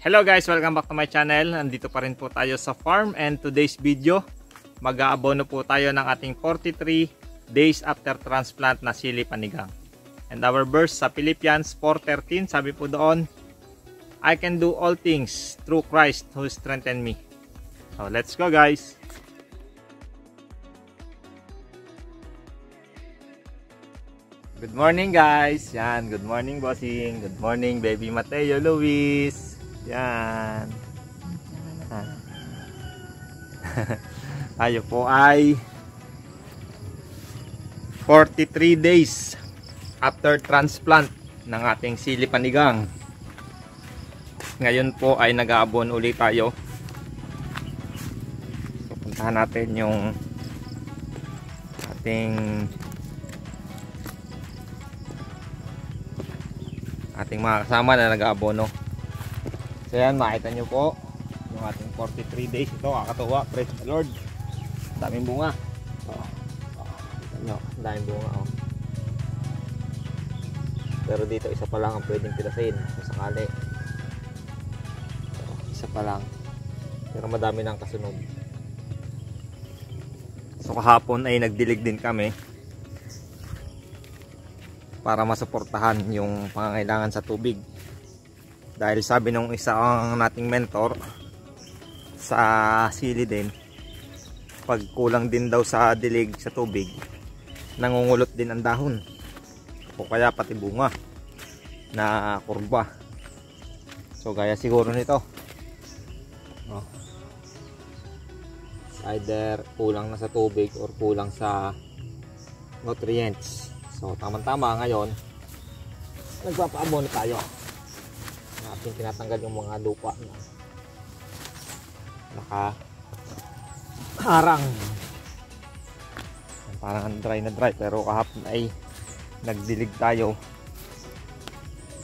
Hello guys, welcome back to my channel. Nandito pa rin po tayo sa farm, and today's video mag-aabono po tayo ng ating 43 days after transplant na sili panigang. And our verse sa Philippians 4:13, sabi po doon, I can do all things through Christ who strengthened me. So let's go guys. Good morning guys. Yan, good morning bossing. Good morning baby Mateo Luis. Yan. Tayo po ay 43 days after transplant ng ating sili panigang. Ngayon po ay nag-aabon ulit tayo. So, puntahan natin yung ating mga kasama na nag-aabono. So yan, makita nyo po yung ating 43 days. Ito, kakatuwa, praise the Lord. Daming bunga. Kita nyo, daming bunga. Pero dito isa pa lang ang pwedeng pilasin kung sakali. Isa pa lang, pero madami nang kasunod. So kahapon ay nagdilig din kami para masuportahan yung pangangailangan sa tubig. Dahil sabi nung isa ang nating mentor sa sili din, pag kulang din daw sa dilig sa tubig, nangungulot din ang dahon o kaya pati bunga na kurba. So gaya siguro nito, either kulang na sa tubig or kulang sa nutrients. So tamang-tama ngayon, nagpapaabono tayo. Natin tinatanggal yung mga lupa na nakaharang. Parang dry na dry, pero kahapon ay nagdilig tayo.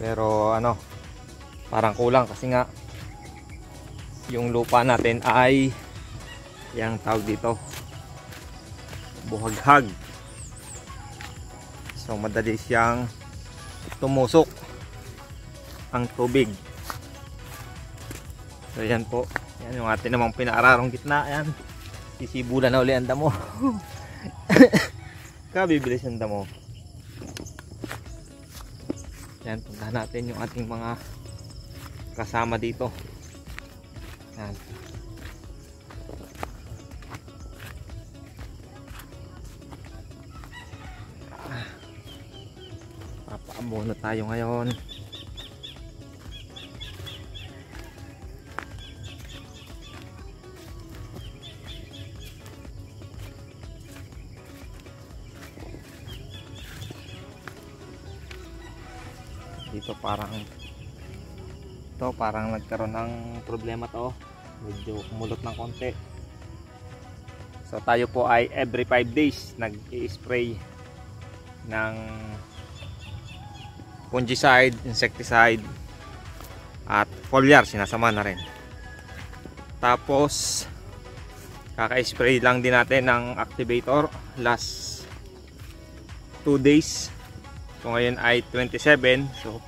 Pero parang kulang kasi nga yung lupa natin ay yang tawag dito, buhaghag. So madali siyang tumusok ang tubig. So yan po, yan yung atin namang pinaararong gitna. Yan, sisibulan na uli ang damo. Kabibilis ang damo. Yan, puntahan natin yung ating mga kasama dito. Yan. Papaabono tayo ngayon. Dito parang nagkaroon ng problema to, medyo kumulot ng konti. So tayo po ay every 5 days nag-i-spray ng fungicide, insecticide at foliar, sinasama na rin. Tapos kaka-spray lang din natin ng activator last 2 days. So ngayon ay 27. So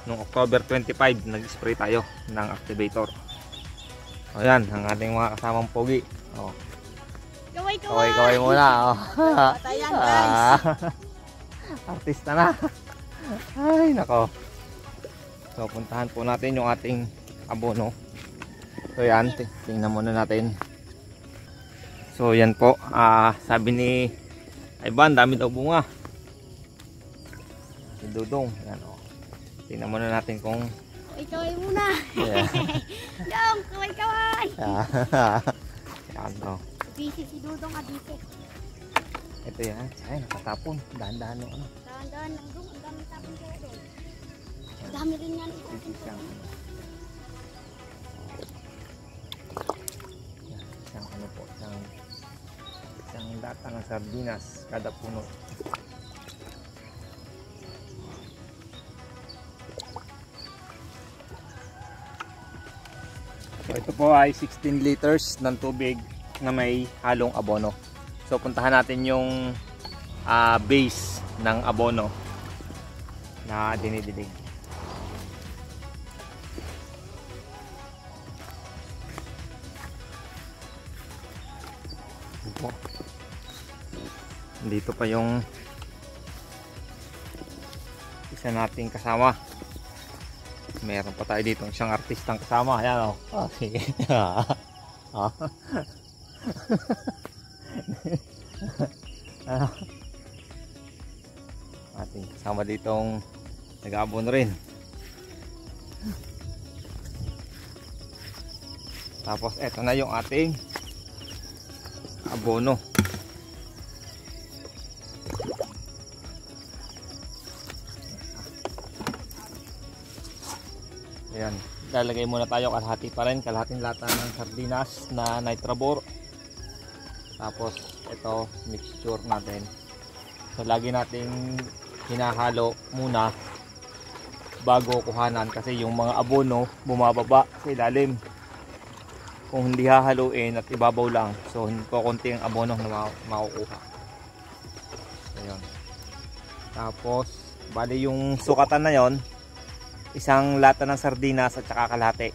noong October 25 nag-spray tayo ng activator. O yan, ang ating mga kasamang pogi. Kaway muna. Ayan guys. Artista na. Ay nako. So puntahan po natin yung ating abono. So yan, tingnan muna natin. So yan po, sabi ni Ivan, dami daw bunga. Si Dudong, yan o. Tingnan muna natin kung Kaway muna. Yeah. Dong, kaway. Yan o. Busy si Dudong dito. Ito yan, ay nakatapon. Dahan-dahan o ano. Dahan-dahan lang doon, ang dami tapon kaya doon. Ang dami rin yan. Isang ano po, isang lata ng sardinas kada puno. So ito po ay 16 liters ng tubig na may halong abono. So puntahan natin yung base ng abono na dinidilig. Dito pa yung isa nating kasama. Meron pa tayo dito isang artistang kasama. Ayan o. Oh, sige. Oh. Ating kasama ditong nag-aabon rin. Tapos eto na yung ating abono. Ayan, lalagay muna tayo kalahati pa rin, kalahating lata ng sardinas na nitrabor. Tapos ito mixture natin. So lagi nating hinahalo muna bago kuhanan kasi yung mga abono bumababa sa ilalim. Kung hindi hahaluin at ibabaw lang, so konti ang abono na makukuha. Ayun. Tapos bali yung sukatan na yon, isang lata ng sardinas at saka kalahati.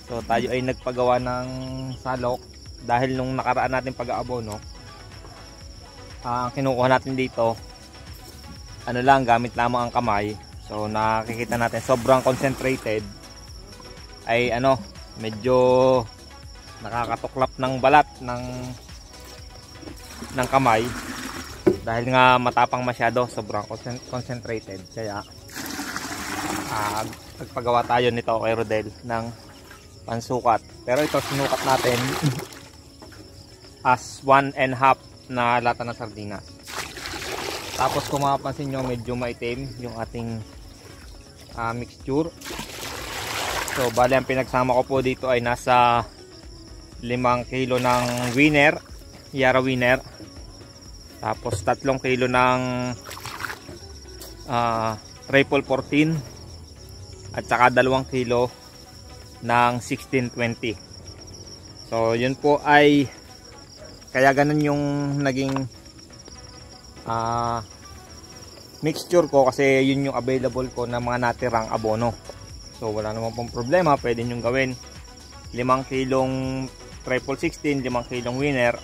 So tayo ay nagpagawa ng salok dahil nung nakaraan natin pag-aabono, ang kinukuha natin dito ano lang, gamit lamang ang kamay. So nakikita natin sobrang concentrated, ay ano, medyo nakakatuklap ng balat ng kamay dahil nga matapang masyado, sobrang concentrated. Kaya nagpagawa tayo nito kay Rodel ng pansukat. Pero ito sinukat natin as 1.5 na lata ng sardinas. Tapos kung mapapansin nyo, medyo maitim yung ating mixture. So bali ang pinagsama ko po dito ay nasa 5 kilo ng winner, Yara winner. Tapos 3 kilo ng Triple 14 at saka 2 kilo ng 1620. So yun po ay kaya ganun yung naging mixture ko, kasi yun yung available ko na mga natirang abono. So wala naman pong problema, pwede nyo gawin 5 kilong Triple 16, 5 kilong winner.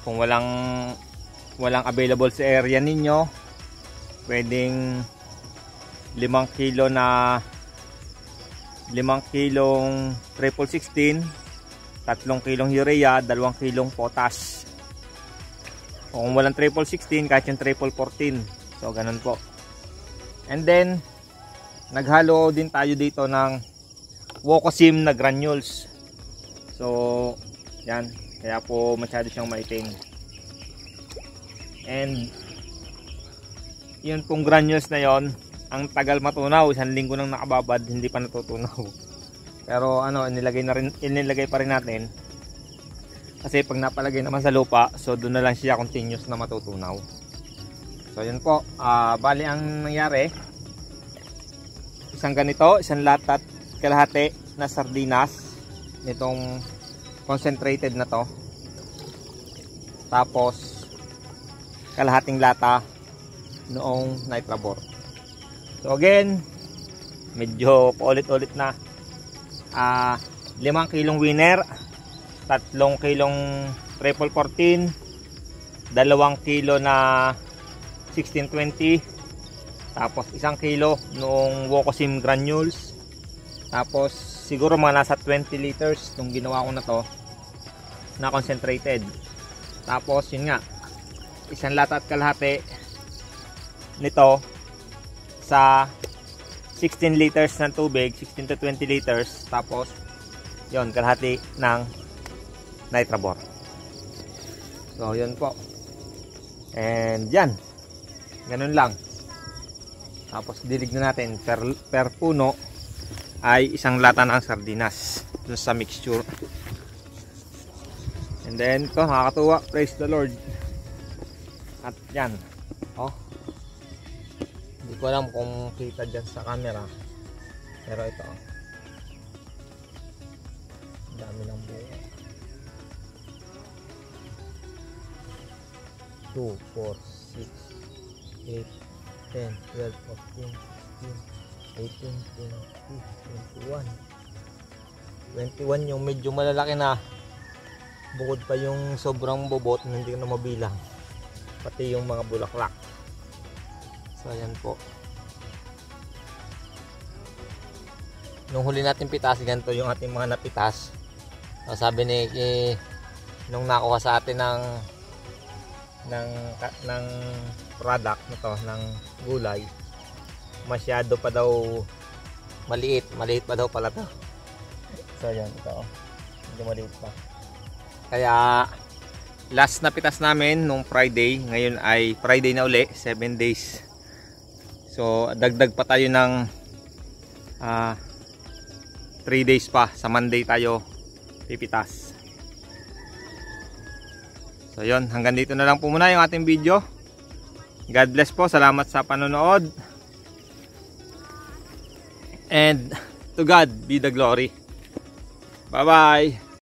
Kung walang available sa area ninyo, pwedeng 5 kilo na 5 kilong Triple 16, 3 kilong urea, 2 kilong potash. Kung walang Triple 16, kahit yung Triple 14. So ganun po. And then naghalo din tayo dito ng Wokosim na granules. So yan, kaya po masyado siyang maitim. And yun pong granules na yon, ang tagal matunaw, 1 linggo nang nakababad, hindi pa natutunaw. Pero ano, inilagay pa rin natin. Kasi pag napalagay naman sa lupa, so doon na lang siya continuous na matutunaw. So yun po, bali ang nangyari, isang ganito, isang lata at kalahati na sardinas nitong concentrated na to. Tapos kalahating lata noong nitrabor. So again, medyo paulit-ulit na. 5 kilong winner, 3 kilong Triple 14, 2 kilo na 1620, tapos 1 kilo noong Wokosim granules. Tapos siguro mga nasa 20 liters nung ginawa ko na to na concentrated. Tapos yun nga, isang lata at kalahati nito sa 16 liters ng tubig, 16 to 20 liters. Tapos yun, kalahati ng nitrabor. So yun po. And yan, ganun lang. Tapos dilig na natin per puno ay isang lata ng sardinas dun sa mixture. And then ito, nakakatuwa, praise the Lord. At yan, oh, hindi ko alam kung kita dyan sa camera, pero ito, dami ng bunga. 2, 4, 6, 8, 10, 12, 14, 15, 18, 20, 21 yung medyo malalaki na, bukod pa yung sobrang bobot na hindi ko na mabilang. pati yung mga bulaklak. So ayan po. Nung huli natin pitas, ganito yung ating mga napitas. So, sabi ni nung nakuha sa atin ng product na to, ng gulay, masyado pa daw maliit pa daw pala to. So ayan, ito medyo maliit pa. Kaya last na pitas namin nung Friday, ngayon ay Friday na uli, 7 days. So dagdag pa tayo ng 3 days pa, sa Monday tayo pipitas. So yun, hanggang dito na lang po muna yung ating video. God bless po, salamat sa panonood. And to God be the glory. Bye bye.